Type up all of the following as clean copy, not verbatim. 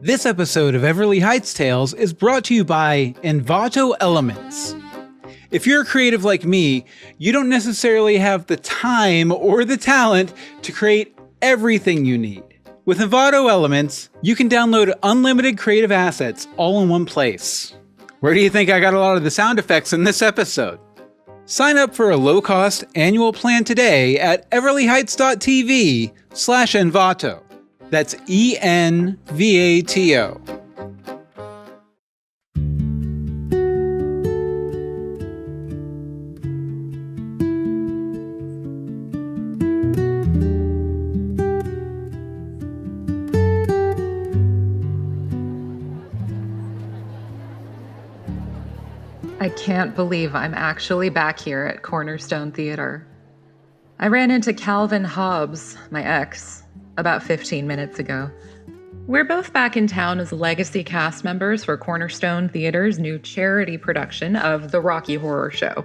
This episode of Everly Heights Tales is brought to you by Envato Elements. If you're a creative like me, you don't necessarily have the time or the talent to create everything you need. With Envato Elements, you can download unlimited creative assets all in one place. Where do you think I got a lot of the sound effects in this episode? Sign up for a low-cost annual plan today at everlyheights.tv/Envato. That's ENVATO. I can't believe I'm actually back here at Cornerstone Theater. I ran into Calvin Hobbes, my ex, about 15 minutes ago. We're both back in town as legacy cast members for Cornerstone Theater's new charity production of The Rocky Horror Show.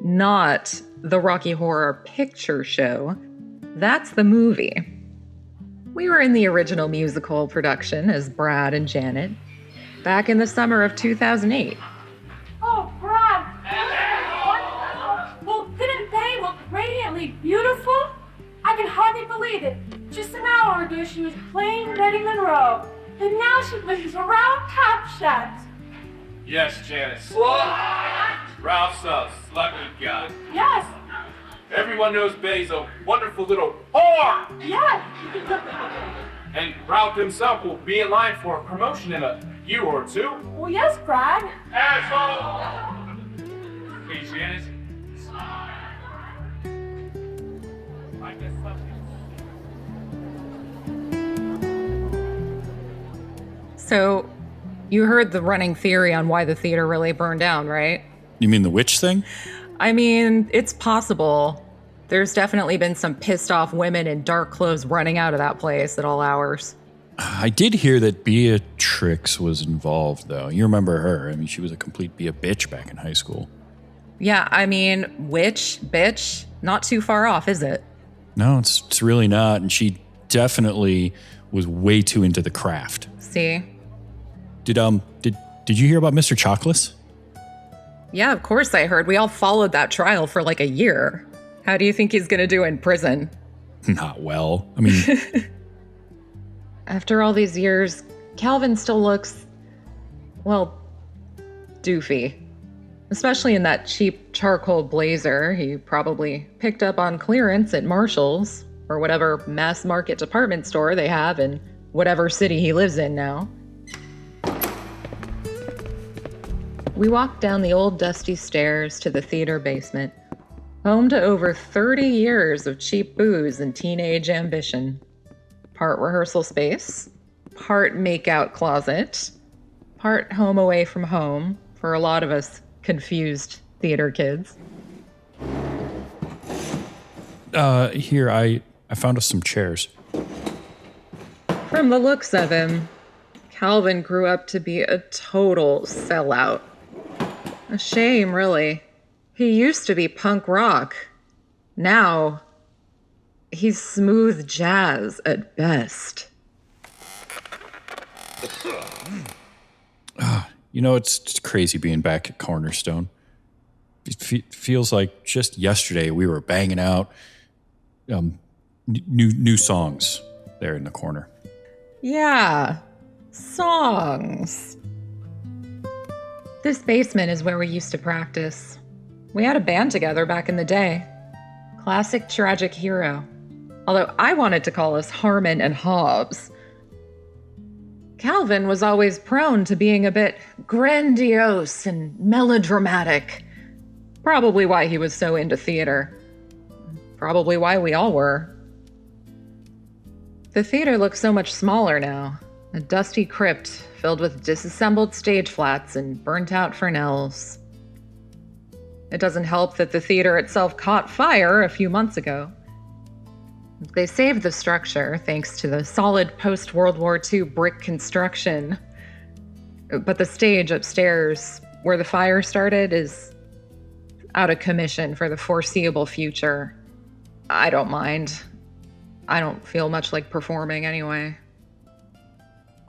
Not The Rocky Horror Picture Show. That's the movie. We were in the original musical production as Brad and Janet back in the summer of 2008. Oh, Brad! Well, didn't they look radiantly beautiful? I can hardly believe it. Just an hour ago, she was plain Betty Monroe, and now she lives around Top Shots. Yes, Janice. Ralph's a sluggy guy. Yes. Everyone knows Betty's a wonderful little whore! Yes. And Ralph himself will be in line for a promotion in a year or two. Well, yes, Brad. Asshole! Hey, Janice. I guess So, you heard the running theory on why the theater really burned down, right? You mean the witch thing? I mean, it's possible. There's definitely been some pissed off women in dark clothes running out of that place at all hours. I did hear that Beatrix was involved, though. You remember her. I mean, she was a complete be a bitch back in high school. Yeah, I mean, witch, bitch, not too far off, is it? No, it's really not. And she definitely was way too into the craft. See? Did you hear about Mr. Chocolates? Yeah, of course I heard. We all followed that trial for like a year. How do you think he's gonna do in prison? Not well. I mean... After all these years, Calvin still looks, well, doofy. Especially in that cheap charcoal blazer he probably picked up on clearance at Marshall's or whatever mass market department store they have in whatever city he lives in now. We walked down the old dusty stairs to the theater basement, home to over 30 years of cheap booze and teenage ambition. Part rehearsal space, part make-out closet, part home away from home for a lot of us confused theater kids. Here, I found us some chairs. From the looks of him, Calvin grew up to be a total sellout. A shame, really. He used to be punk rock. Now, he's smooth jazz at best. It's crazy being back at Cornerstone. It feels like just yesterday we were banging out new songs there in the corner. Yeah, songs. This basement is where we used to practice. We had a band together back in the day. Classic Tragic Hero. Although I wanted to call us Harmon and Hobbes. Calvin was always prone to being a bit grandiose and melodramatic. Probably why he was so into theater. Probably why we all were. The theater looks so much smaller now. A dusty crypt filled with disassembled stage flats and burnt-out Fresnels. It doesn't help that the theater itself caught fire a few months ago. They saved the structure thanks to the solid post-World War II brick construction. But the stage upstairs, where the fire started, is out of commission for the foreseeable future. I don't mind. I don't feel much like performing anyway.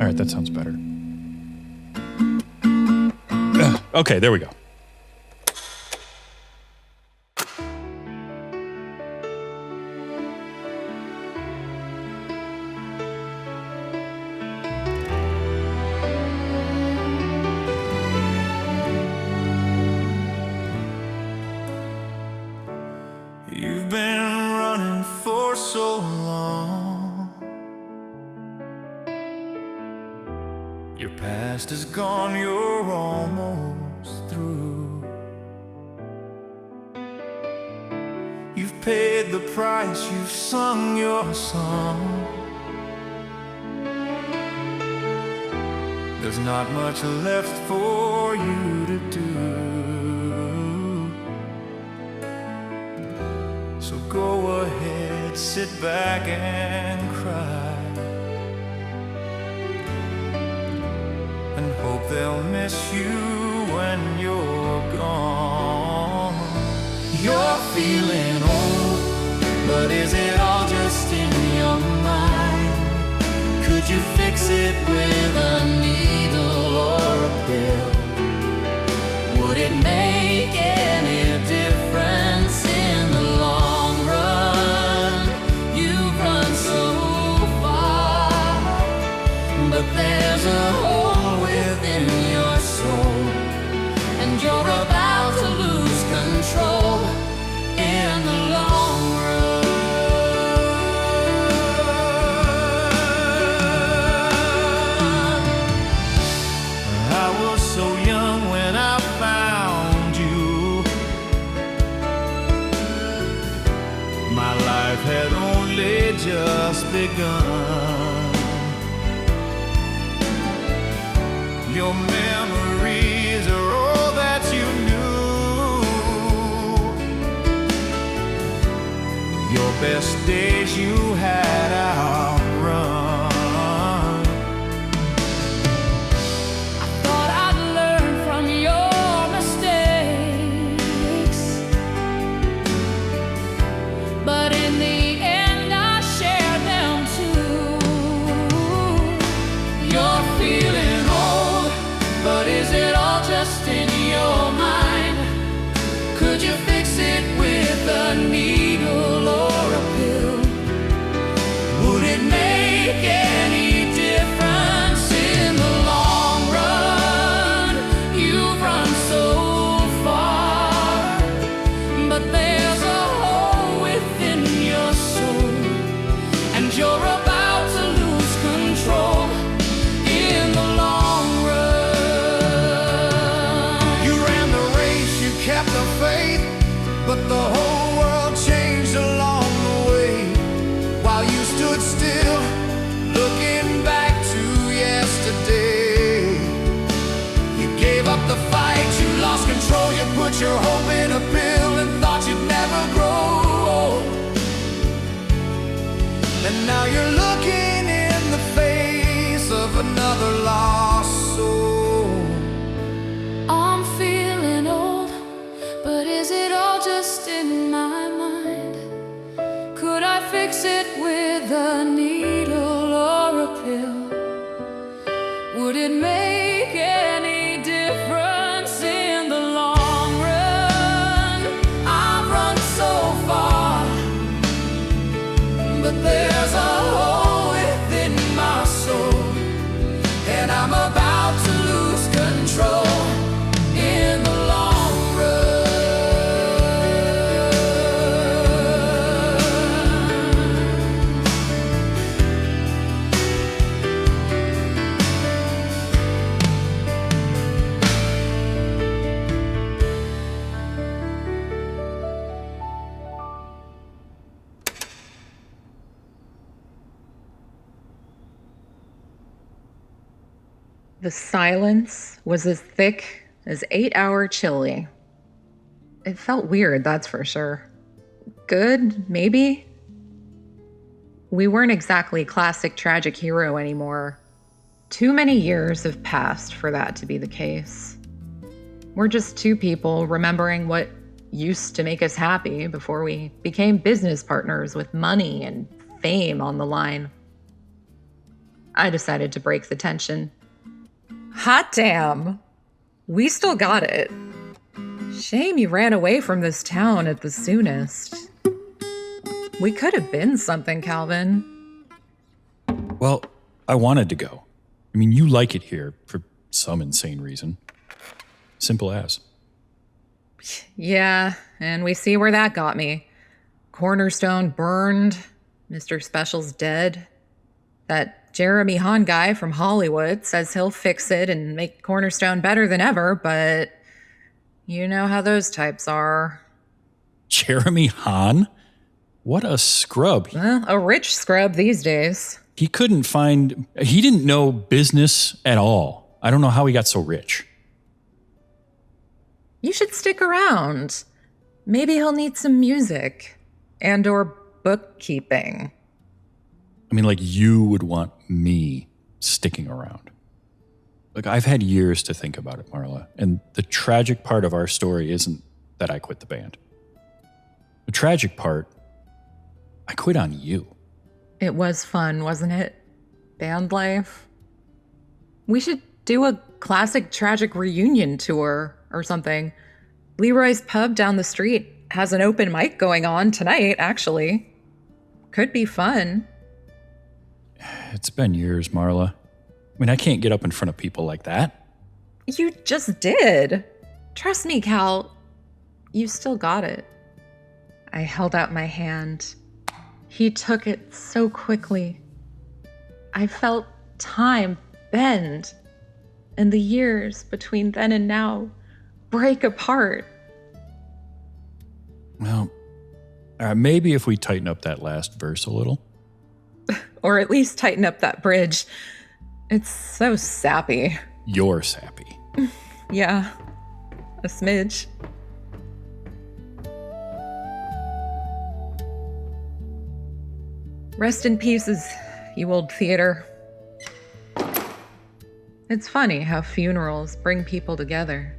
All right, that sounds better. Okay, there we go. You've been running for so long. Your past is gone, you're almost through. You've paid the price, you've sung your song. There's not much left for you to do. So go ahead, sit back and cry, and hope they'll miss you when you're gone. You're feeling old, but is it all just in your mind? Could you fix it with a needle or a pill? Would it make any difference in the long run? You've run so far, but there's a hole within your soul, and you're about to lose control in the long run. I was so young when I found you. My life had only just begun. Your memories are all that you knew. Your best days you had outrun. I thought I'd learn from your mistakes, but in the end I shared them too. You're feeling old, but is it all just in your mind? Could you fix it with a needle or a pill? Would it make any difference in the long run? You've run so far, but there's a hole within your soul, and you're about to lose control in the long run. You ran the race, you kept the faith, but the whole world changed along the way. While you stood still, looking back to yesterday. You gave up the fight, you lost control, you put your hope in a pill and thought you'd never grow old. And now you're looking in the face of another lost soul. I'm feeling old, but is it all just in my mind? Could I fix it with a needle or a pill? Would it make any difference in the long run? I've run so far, but there's a hole within my soul, and I'm about to lose control in the long run. The silence was as thick as 8-hour chili. It felt weird, that's for sure. Good, maybe? We weren't exactly classic tragic hero anymore. Too many years have passed for that to be the case. We're just two people remembering what used to make us happy before we became business partners with money and fame on the line. I decided to break the tension. Hot damn! We still got it. Shame you ran away from this town at the soonest. We could have been something, Calvin. Well, I wanted to go. I mean, you like it here for some insane reason. Simple as. Yeah, and we see where that got me. Cornerstone burned. Mr. Special's dead. That Jeremy Hahn guy from Hollywood says he'll fix it and make Cornerstone better than ever, but you know how those types are. Jeremy Hahn? What a scrub. Well, a rich scrub these days. He didn't know business at all. I don't know how he got so rich. You should stick around. Maybe he'll need some music and or bookkeeping. I mean, like you would want me sticking around. Look, I've had years to think about it, Marla, and the tragic part of our story isn't that I quit the band. The tragic part, I quit on you. It was fun, wasn't it? Band life. We should do a classic tragic reunion tour or something. Leroy's pub down the street has an open mic going on tonight, actually. Could be fun. It's been years, Marla. I mean, I can't get up in front of people like that. You just did. Trust me, Cal. You still got it. I held out my hand. He took it so quickly. I felt time bend, and the years between then and now break apart. Well, maybe if we tighten up that last verse a little. Or at least tighten up that bridge. It's so sappy. You're sappy. Yeah, a smidge. Rest in pieces, you old theater. It's funny how funerals bring people together.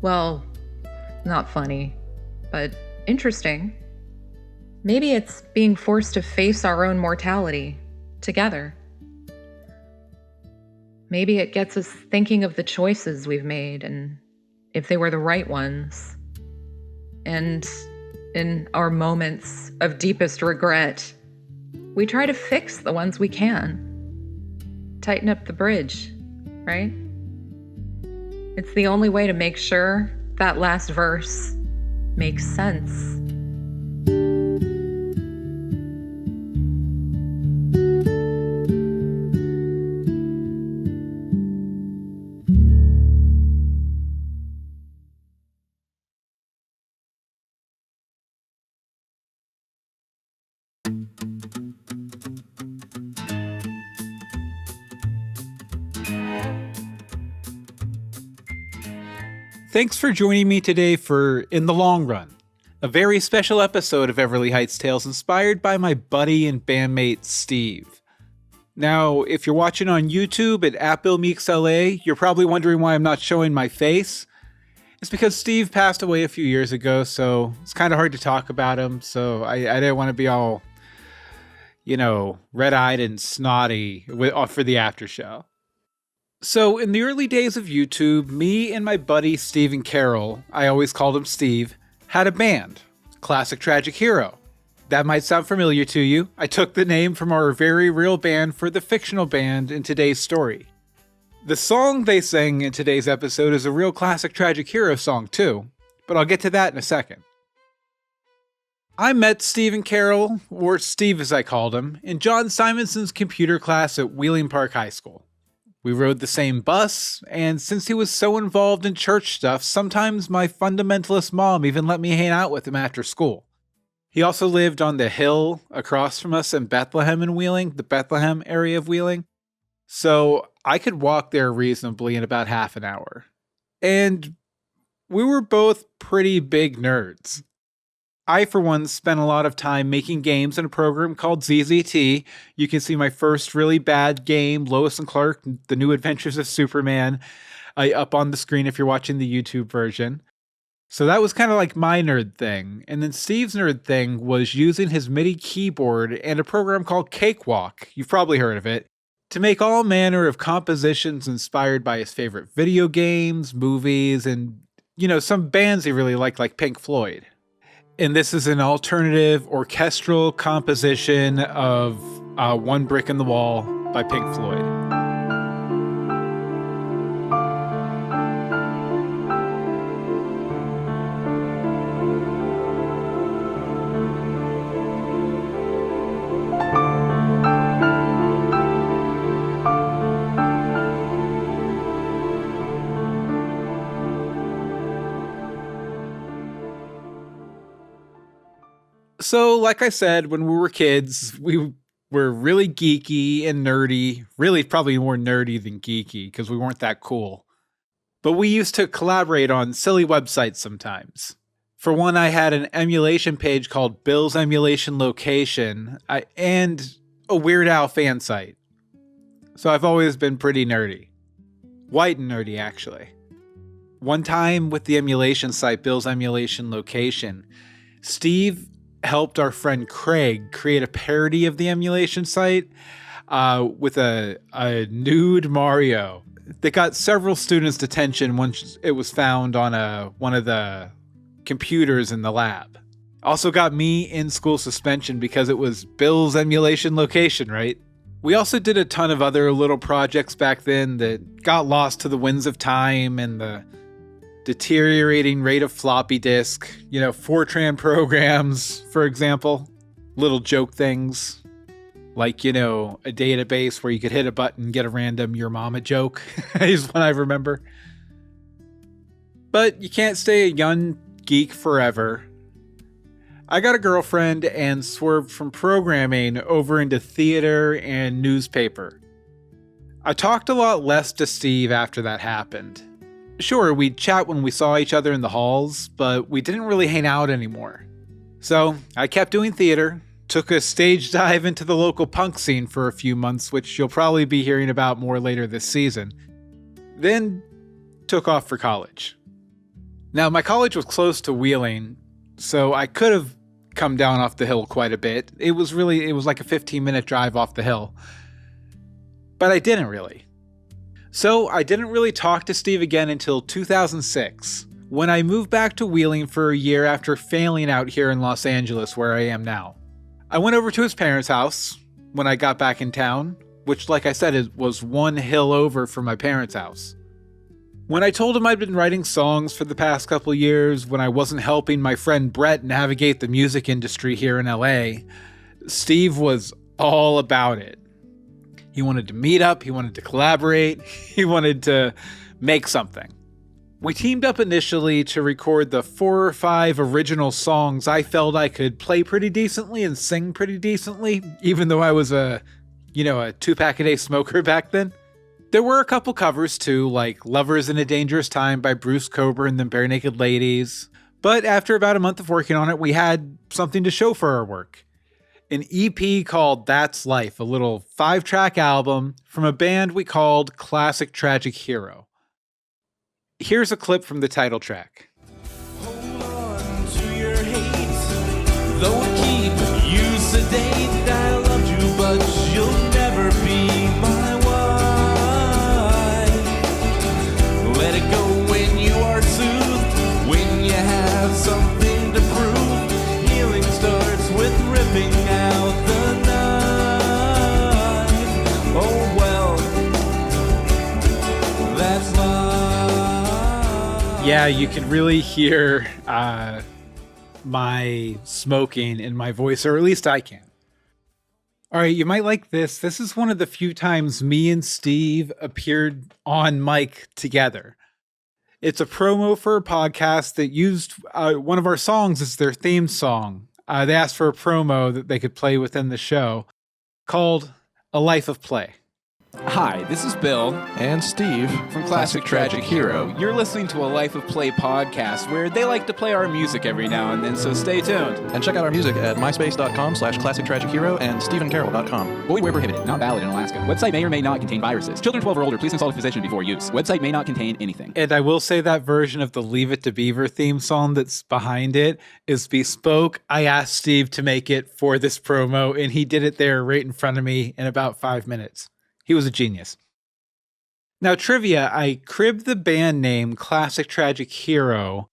Well, not funny, but interesting. Maybe it's being forced to face our own mortality together. Maybe it gets us thinking of the choices we've made and if they were the right ones. And in our moments of deepest regret, we try to fix the ones we can. Tighten up the bridge, right? It's the only way to make sure that last verse makes sense. Thanks for joining me today for In the Long Run, a very special episode of Everly Heights Tales inspired by my buddy and bandmate Steve. Now, if you're watching on YouTube at Bill Meeks LA, you're probably wondering why I'm not showing my face. It's because Steve passed away a few years ago, so it's kind of hard to talk about him, so I didn't want to be all, red-eyed and snotty for the after show. So, in the early days of YouTube, me and my buddy Stephen Carroll, I always called him Steve, had a band, Classic Tragic Hero. That might sound familiar to you. I took the name from our very real band for the fictional band in today's story. The song they sang in today's episode is a real Classic Tragic Hero song too, but I'll get to that in a second. I met Stephen Carroll, or Steve as I called him, in John Simonson's computer class at Wheeling Park High School. We rode the same bus, and since he was so involved in church stuff, sometimes my fundamentalist mom even let me hang out with him after school. He also lived on the hill across from us in Bethlehem and Wheeling, the Bethlehem area of Wheeling, so I could walk there reasonably in about half an hour. And we were both pretty big nerds. I, for one, spent a lot of time making games in a program called ZZT. You can see my first really bad game, Lois and Clark, The New Adventures of Superman, up on the screen if you're watching the YouTube version. So that was kind of like my nerd thing. And then Steve's nerd thing was using his MIDI keyboard and a program called Cakewalk, you've probably heard of it, to make all manner of compositions inspired by his favorite video games, movies, and, some bands he really liked, like Pink Floyd. And this is an alternative orchestral composition of One Brick in the Wall by Pink Floyd. So, like I said, when we were kids, we were really geeky and nerdy, really probably more nerdy than geeky because we weren't that cool. But we used to collaborate on silly websites sometimes. For one, I had an emulation page called Bill's Emulation Location and a Weird Al fan site. So I've always been pretty nerdy. White and nerdy, actually. One time with the emulation site, Bill's Emulation Location, Steve helped our friend Craig create a parody of the emulation site with a nude Mario that got several students' attention once it was found on one of the computers in the lab. Also got me in school suspension because it was Bill's Emulation Location, right? We also did a ton of other little projects back then that got lost to the winds of time and the deteriorating rate of floppy disk, Fortran programs, for example, little joke things like, a database where you could hit a button, get a random your mama joke is what I remember. But you can't stay a young geek forever. I got a girlfriend and swerved from programming over into theater and newspaper. I talked a lot less to Steve after that happened. Sure, we'd chat when we saw each other in the halls, but we didn't really hang out anymore. So I kept doing theater, took a stage dive into the local punk scene for a few months, which you'll probably be hearing about more later this season, then took off for college. Now, my college was close to Wheeling, so I could have come down off the hill quite a bit. It was like a 15-minute drive off the hill. But I didn't really. So I didn't really talk to Steve again until 2006, when I moved back to Wheeling for a year after failing out here in Los Angeles, where I am now. I went over to his parents' house when I got back in town, which, like I said, was one hill over from my parents' house. When I told him I'd been writing songs for the past couple years when I wasn't helping my friend Brett navigate the music industry here in LA, Steve was all about it. He wanted to meet up, he wanted to collaborate, he wanted to make something. We teamed up initially to record the 4 or 5 original songs I felt I could play pretty decently and sing pretty decently, even though I was a 2-pack-a-day smoker back then. There were a couple covers too, like Lovers in a Dangerous Time by Bruce Coburn and the Bare Naked Ladies. But after about a month of working on it, we had something to show for our work. An EP called That's Life, a little 5-track album from a band we called Classic Tragic Hero. Here's a clip from the title track. Hold on to your hate, though it keep you sedate. I loved you, but you'll never be my wife. Let it go when you are soothed, when you have something to prove. Healing starts with ripping out the knife. Oh well, that's life. Yeah, you can really hear my smoking in my voice, or at least I can. All right, you might like this. This is one of the few times me and Steve appeared on mic together. It's a promo for a podcast that used one of our songs as their theme song. They asked for a promo that they could play within the show called A Life of Play. Hi, this is Bill and Steve from Classic Tragic Hero. You're listening to a Life of Play podcast where they like to play our music every now and then, so stay tuned. And check out our music at myspace.com/classictragichero and stephencarroll.com. Void where prohibited, not valid in Alaska. Website may or may not contain viruses. Children 12 or older, please consult a physician before use. Website may not contain anything. And I will say that version of the Leave It to Beaver theme song that's behind it is bespoke. I asked Steve to make it for this promo, and he did it there right in front of me in about 5 minutes. He was a genius. Now, trivia, I cribbed the band name Classic Tragic Hero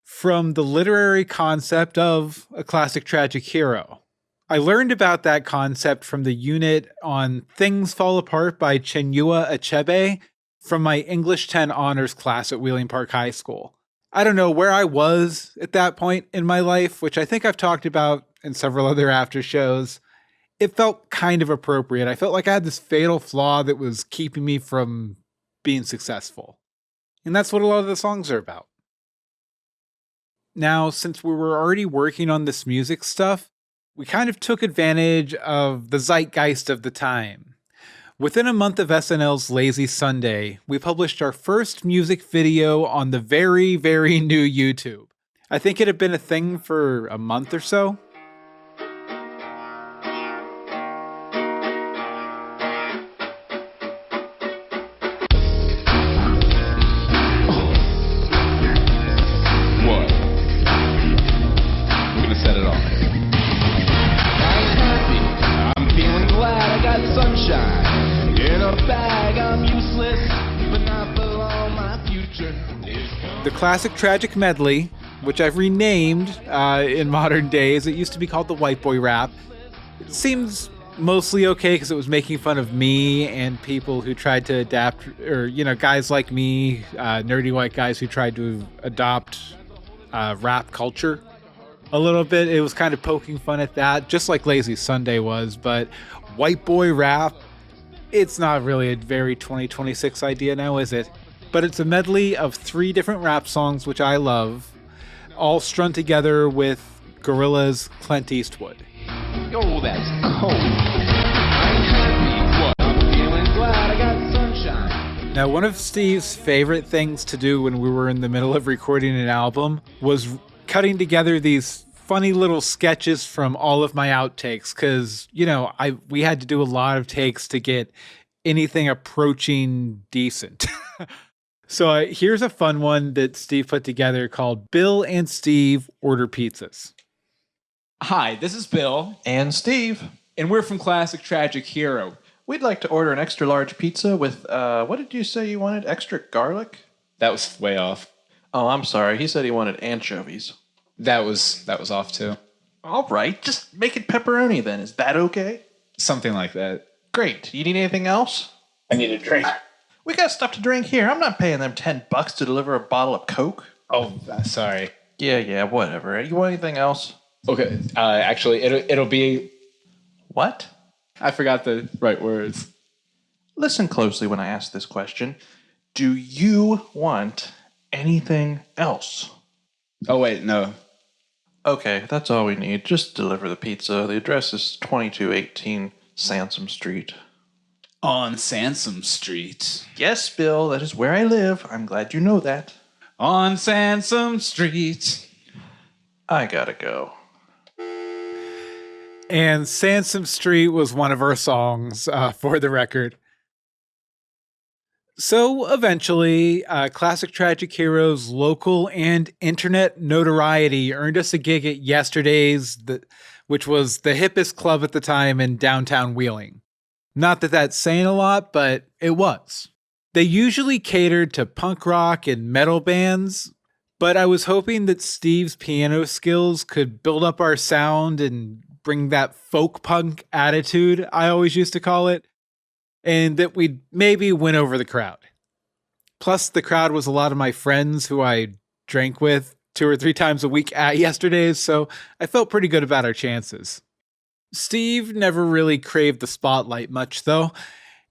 from the literary concept of a classic tragic hero. I learned about that concept from the unit on Things Fall Apart by Chinua Achebe from my English 10 honors class at Wheeling Park High School. I don't know where I was at that point in my life, which I think I've talked about in several other after shows. It felt kind of appropriate. I felt like I had this fatal flaw that was keeping me from being successful. And that's what a lot of the songs are about. Now, since we were already working on this music stuff, we kind of took advantage of the zeitgeist of the time. Within a month of SNL's Lazy Sunday, we published our first music video on the very, very new YouTube. I think it had been a thing for a month or so. The Classic Tragic Medley, which I've renamed in modern days. It used to be called the White Boy Rap. It seems mostly okay because it was making fun of me and people who tried to adapt, or, guys like me, nerdy white guys who tried to adopt rap culture a little bit. It was kind of poking fun at that, just like Lazy Sunday was, but White Boy Rap, it's not really a very 2026 idea now, is it? But it's a medley of 3 different rap songs, which I love, all strung together with Gorillaz' Clint Eastwood. Yo, that's cold. I'm happy, what? I'm feeling glad I got sunshine. Now, one of Steve's favorite things to do when we were in the middle of recording an album was cutting together these funny little sketches from all of my outtakes, because, we had to do a lot of takes to get anything approaching decent. So here's a fun one that Steve put together called Bill and Steve Order Pizzas. Hi, this is Bill. And Steve. And we're from Classic Tragic Hero. We'd like to order an extra large pizza with, what did you say you wanted? Extra garlic? That was way off. Oh, I'm sorry. He said he wanted anchovies. That was off too. All right, just make it pepperoni then. Is that okay? Something like that. Great. You need anything else? I need a drink. We got stuff to drink here. I'm not paying them $10 to deliver a bottle of Coke. Oh, sorry. Yeah, whatever. You want anything else? Okay. Actually, it'll be. What? I forgot the right words. Listen closely when I ask this question. Do you want anything else? Oh wait, no. Okay, that's all we need. Just deliver the pizza. The address is 2218 Sansom Street. On Sansom Street. Yes, Bill, that is where I live. I'm glad you know that. On Sansom Street. I gotta go. And Sansom Street was one of our songs, for the record. So eventually, Classic Tragic Hero's local and internet notoriety earned us a gig at Yesterday's, which was the hippest club at the time in downtown Wheeling. Not that that's saying a lot, but it was. They usually catered to punk rock and metal bands, but I was hoping that Steve's piano skills could build up our sound and bring that folk punk attitude, I always used to call it, and that we'd maybe win over the crowd. Plus, the crowd was a lot of my friends who I drank with 2 or 3 times a week at Yesterday's, so I felt pretty good about our chances. Steve never really craved the spotlight much, though,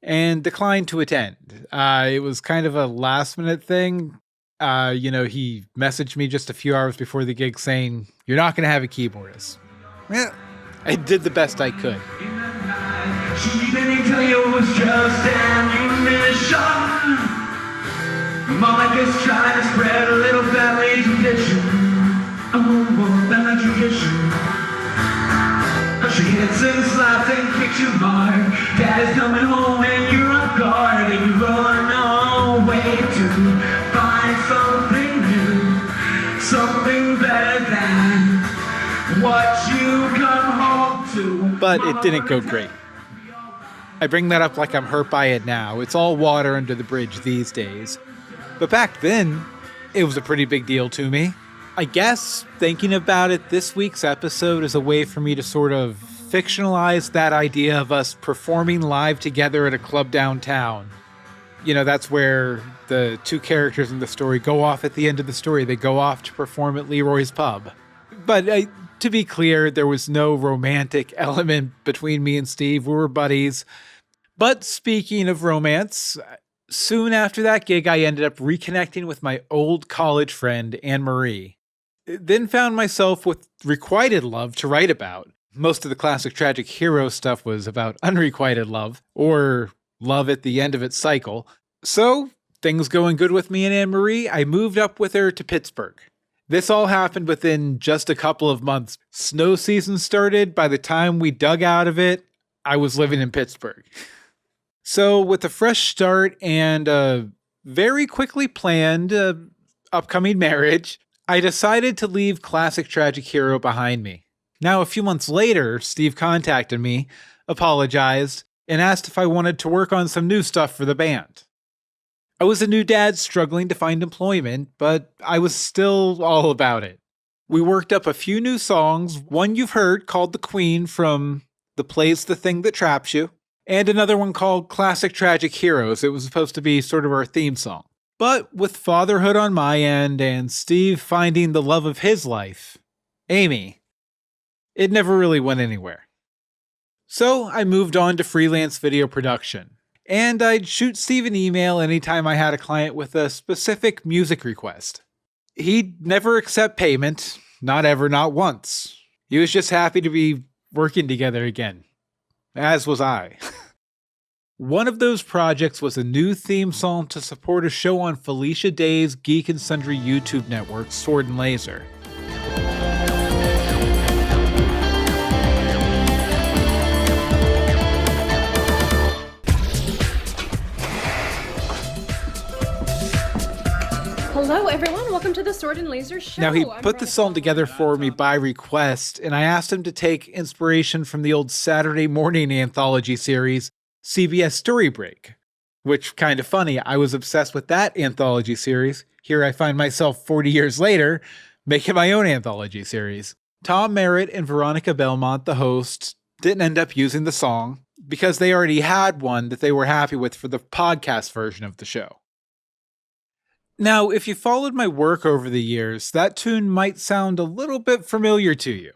and declined to attend. It was kind of a last-minute thing. He messaged me just a few hours before the gig saying, "You're not going to have a keyboardist." Yeah, I did the best I could. Mama just trying to spread a little family tradition. Oh, family tradition. She hits and slaps and kicks you hard. Dad is coming home and you're off guard. And you run away to find something new, something better than what you come home to. But it didn't go great. I bring that up like I'm hurt by it now. It's all water under the bridge these days. But back then, it was a pretty big deal to me. I guess thinking about it, this week's episode is a way for me to sort of fictionalize that idea of us performing live together at a club downtown. You know, that's where the two characters in the story go off at the end of the story. They go off to perform at Leroy's Pub. But to be clear, there was no romantic element between me and Steve. We were buddies. But speaking of romance, soon after that gig, I ended up reconnecting with my old college friend, Anne-Marie. Then found myself with requited love to write about. Most of the classic tragic hero stuff was about unrequited love, or love at the end of its cycle. So, things going good with me and Anne-Marie, I moved up with her to Pittsburgh. This all happened within just a couple of months. Snow season started. By the time we dug out of it, I was living in Pittsburgh. So, with a fresh start and a very quickly planned upcoming marriage, I decided to leave classic tragic hero behind me. Now, a few months later, Steve contacted me, apologized, and asked if I wanted to work on some new stuff for the band. I was a new dad struggling to find employment, but I was still all about it. We worked up a few new songs, one you've heard called The Queen from the play's The Thing That Traps You, and another one called Classic Tragic Heroes. It was supposed to be sort of our theme song. But with fatherhood on my end and Steve finding the love of his life, Amy, it never really went anywhere. So I moved on to freelance video production, and I'd shoot Steve an email anytime I had a client with a specific music request. He'd never accept payment, not ever, not once. He was just happy to be working together again, as was I. One of those projects was a new theme song to support a show on Felicia Day's Geek and Sundry YouTube network, Sword and Laser. Hello, everyone. Welcome to the Sword and Laser Show. Now, he put the song together for me by request, and I asked him to take inspiration from the old Saturday morning anthology series, CBS Story Break, which, kind of funny, I was obsessed with that anthology series. Here I find myself 40 years later making my own anthology series. Tom Merritt and Veronica Belmont, the hosts, didn't end up using the song because they already had one that they were happy with for the podcast version of the show. Now, if you followed my work over the years, that tune might sound a little bit familiar to you.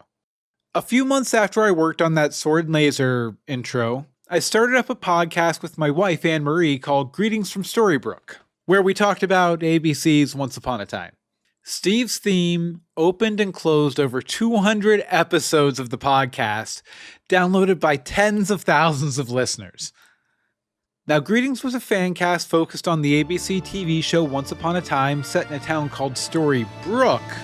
A few months after I worked on that Sword and Laser intro, I started up a podcast with my wife, Anne-Marie, called Greetings from Storybrooke, where we talked about ABC's Once Upon a Time. Steve's theme opened and closed over 200 episodes of the podcast, downloaded by tens of thousands of listeners. Now, Greetings was a fan cast focused on the ABC TV show Once Upon a Time, set in a town called Storybrooke.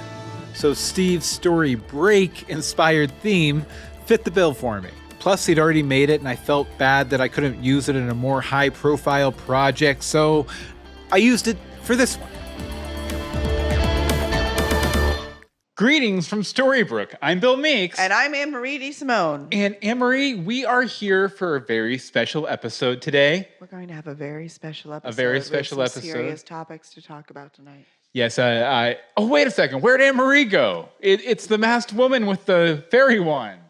So Steve's Story Break inspired theme fit the bill for me. Plus, he'd already made it, and I felt bad that I couldn't use it in a more high-profile project, so I used it for this one. Greetings from Storybrooke. I'm Bill Meeks. And I'm Anne-Marie DeSimone. And Anne-Marie, we are here for a very special episode today. We're going to have a very special episode. A very special with some episode. Serious topics to talk about tonight. Yes, oh, wait a second. Where'd Anne-Marie go? It's the masked woman with the fairy wand.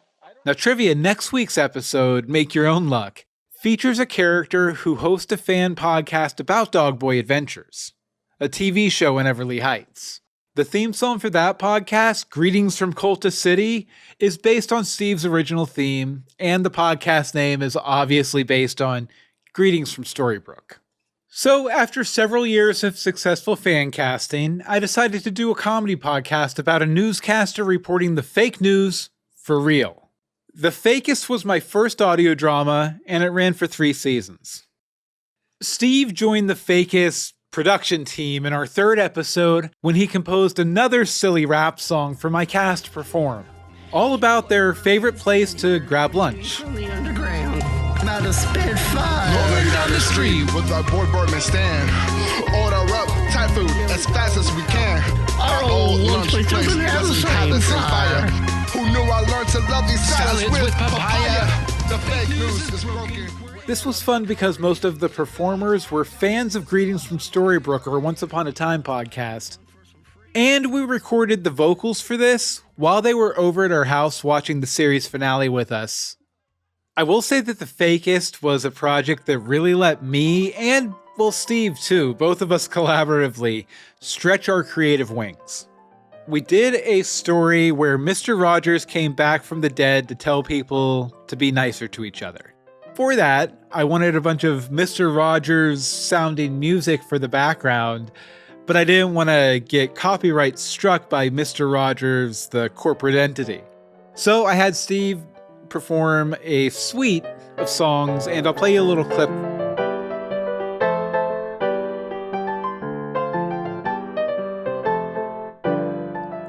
Now, trivia, next week's episode, Make Your Own Luck, features a character who hosts a fan podcast about Dog Boy Adventures, a TV show in Everly Heights. The theme song for that podcast, Greetings from Cultus City, is based on Steve's original theme, and the podcast name is obviously based on Greetings from Storybrooke. So, after several years of successful fan casting, I decided to do a comedy podcast about a newscaster reporting the fake news for real. The Fakist was my first audio drama, and it ran for 3 seasons. Steve joined the Fakist production team in our 3rd episode when he composed another silly rap song for my cast to perform, all about their favorite place to grab lunch. About to spit fire. Rolling down the street with our boy Birdman stand. Order up Thai food as fast as we can. Our old lunch place doesn't have the same fire. Who knew I learned to love these salads with papaya? The fake news is broken. This was fun because most of the performers were fans of Greetings from Storybrooke or Once Upon a Time podcast. And we recorded the vocals for this while they were over at our house watching the series finale with us. I will say that the Fakist was a project that really let me and, well, Steve too, both of us collaboratively, stretch our creative wings. We did a story where Mr. Rogers came back from the dead to tell people to be nicer to each other. For that, I wanted a bunch of Mr. Rogers sounding music for the background, but I didn't want to get copyright struck by Mr. Rogers, the corporate entity. So I had Steve perform a suite of songs, and I'll play you a little clip.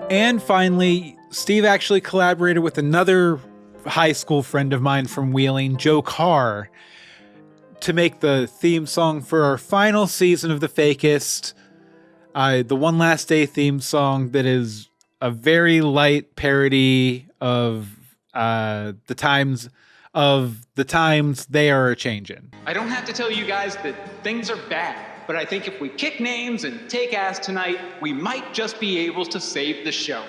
And finally, Steve actually collaborated with another high school friend of mine from Wheeling, Joe Carr, to make the theme song for our final season of The Fakist, the One Last Day theme song that is a very light parody of the times they are a-changin'. I don't have to tell you guys that things are bad, but I think if we kick names and take ass tonight, we might just be able to save the show.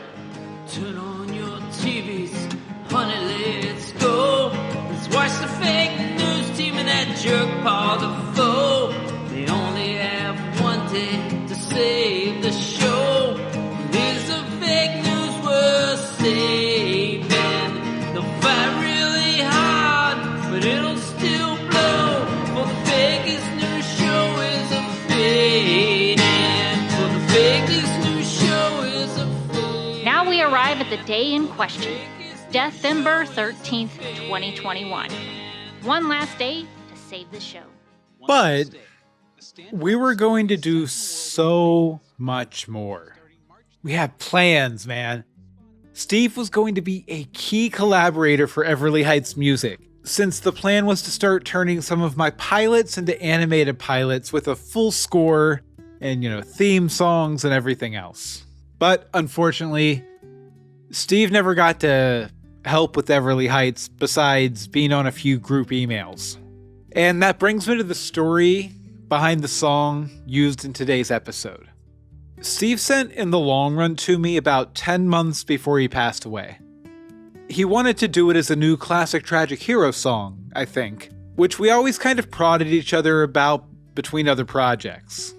Turn on your TVs, honey, let's go. Let's watch the fake news team and that jerk Paul the foe. They only have one day to save the show. There's a fake news worth saving. They'll fight really hard, but it'll still blow. For the fakest news show is a fading. For the fakest news show is a fading. Now we arrive at the day in question. December 13th, 2021. One last day to save the show. But we were going to do so much more. We had plans, man. Steve was going to be a key collaborator for Everly Heights music, since the plan was to start turning some of my pilots into animated pilots with a full score and, theme songs and everything else. But unfortunately, Steve never got to help with Everly Heights besides being on a few group emails. And that brings me to the story behind the song used in today's episode. Steve sent In the Long Run to me about 10 months before he passed away. He wanted to do it as a new classic tragic hero song, I think, which we always kind of prodded each other about between other projects.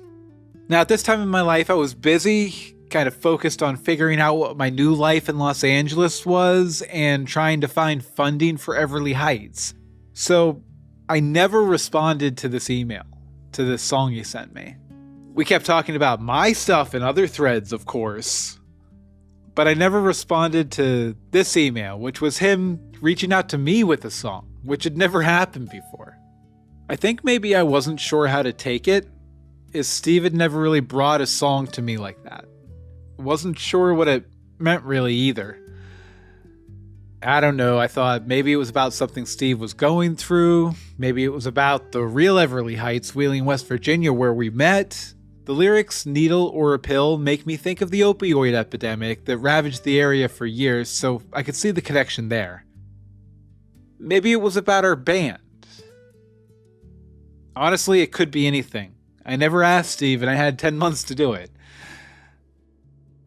Now, at this time in my life, I was busy, kind of focused on figuring out what my new life in Los Angeles was and trying to find funding for Everly Heights. So I never responded to this email, to this song he sent me. We kept talking about my stuff in other threads, of course, but I never responded to this email, which was him reaching out to me with a song, which had never happened before. I think maybe I wasn't sure how to take it, as Steve had never really brought a song to me like that. Wasn't sure what it meant really either. I don't know, I thought maybe it was about something Steve was going through. Maybe it was about the real Everly Heights, Wheeling, West Virginia, where we met. The lyrics, needle or a pill, make me think of the opioid epidemic that ravaged the area for years, so I could see the connection there. Maybe it was about our band. Honestly, it could be anything. I never asked Steve, and I had 10 months to do it.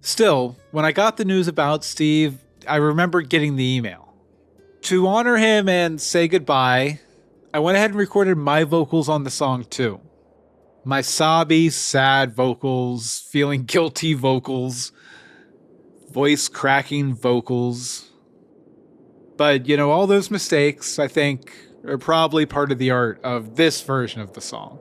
Still, when I got the news about Steve, I remember getting the email. To honor him and say goodbye, I went ahead and recorded my vocals on the song too. My sobby, sad vocals, feeling guilty vocals, voice cracking vocals. But, all those mistakes, I think, are probably part of the art of this version of the song.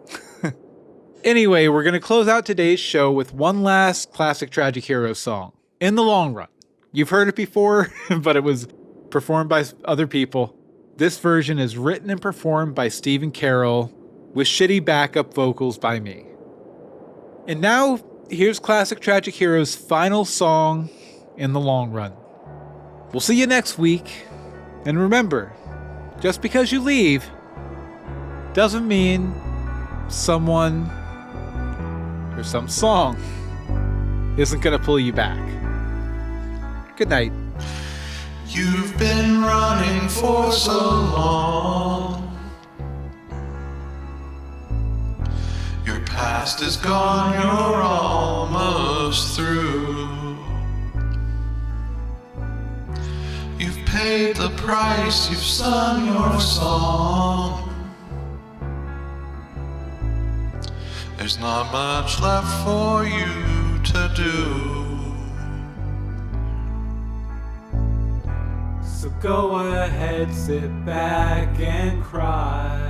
Anyway, we're going to close out today's show with one last classic tragic hero song, In the Long Run. You've heard it before, but it was performed by other people. This version is written and performed by Stephen Carroll, with shitty backup vocals by me. And now, here's Classic Tragic Hero's final song, In the Long Run. We'll see you next week, and remember, just because you leave doesn't mean someone or some song isn't gonna pull you back. Good night. You've been running for so long, past is gone, you're almost through. You've paid the price, you've sung your song. There's not much left for you to do. So go ahead, sit back and cry.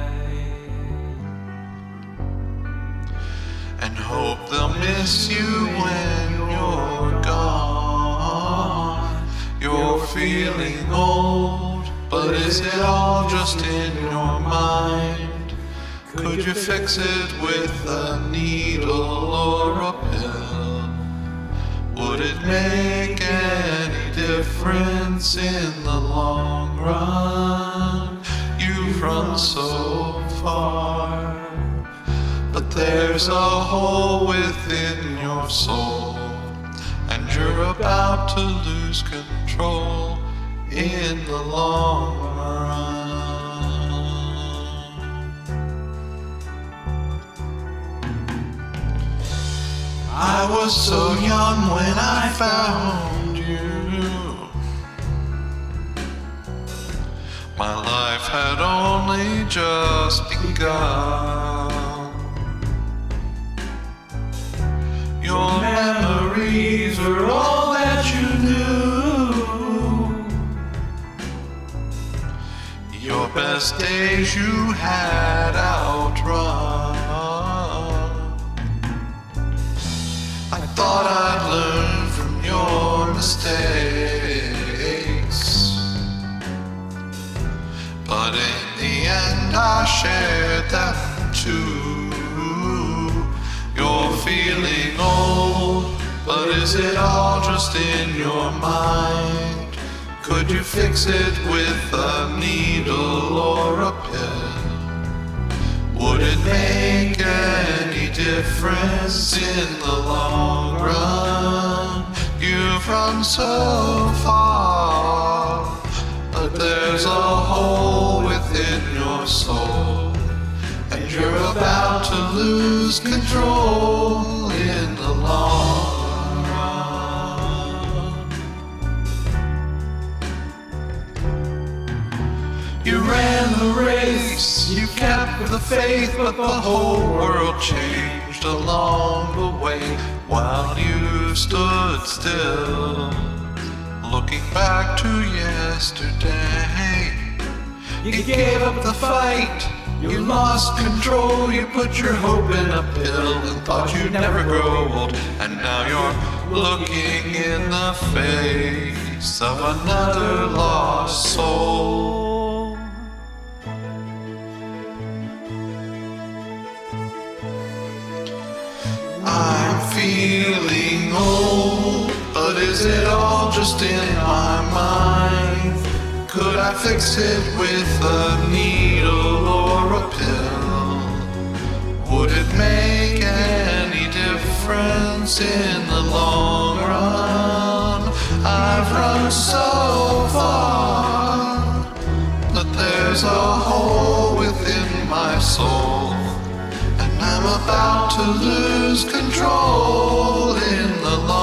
And hope they'll miss you when you're gone. You're feeling old, but is it all just in your mind? Could you fix it with a needle or a pill? Would it make any difference in the long run? You've run so far, but there's a hole within your soul, and you're about to lose control in the long run. I was so young when I found you. My life had only just begun. Your memories are all that you knew. Your best days you had outrun. I thought I'd learn from your mistakes, but in the end I shared them too. You're feeling old, but is it all just in your mind? Could you fix it with a needle or a pill? Would it make any difference in the long run? You've run so far, but there's a hole within your soul, and you're about to lose control in the long run. You ran the race, you kept the faith, but the whole world changed along the way while you stood still, looking back to yesterday. You gave up the fight, you lost control, you put your hope in a pill and thought you'd never grow old, and now you're looking in the face of another lost soul. I'm feeling old, but is it all just in my mind? Could I fix it with a needle or a pill? Would it make any difference in the long run? I've run so far, but there's a hole within my soul, and I'm about to lose control in the long run.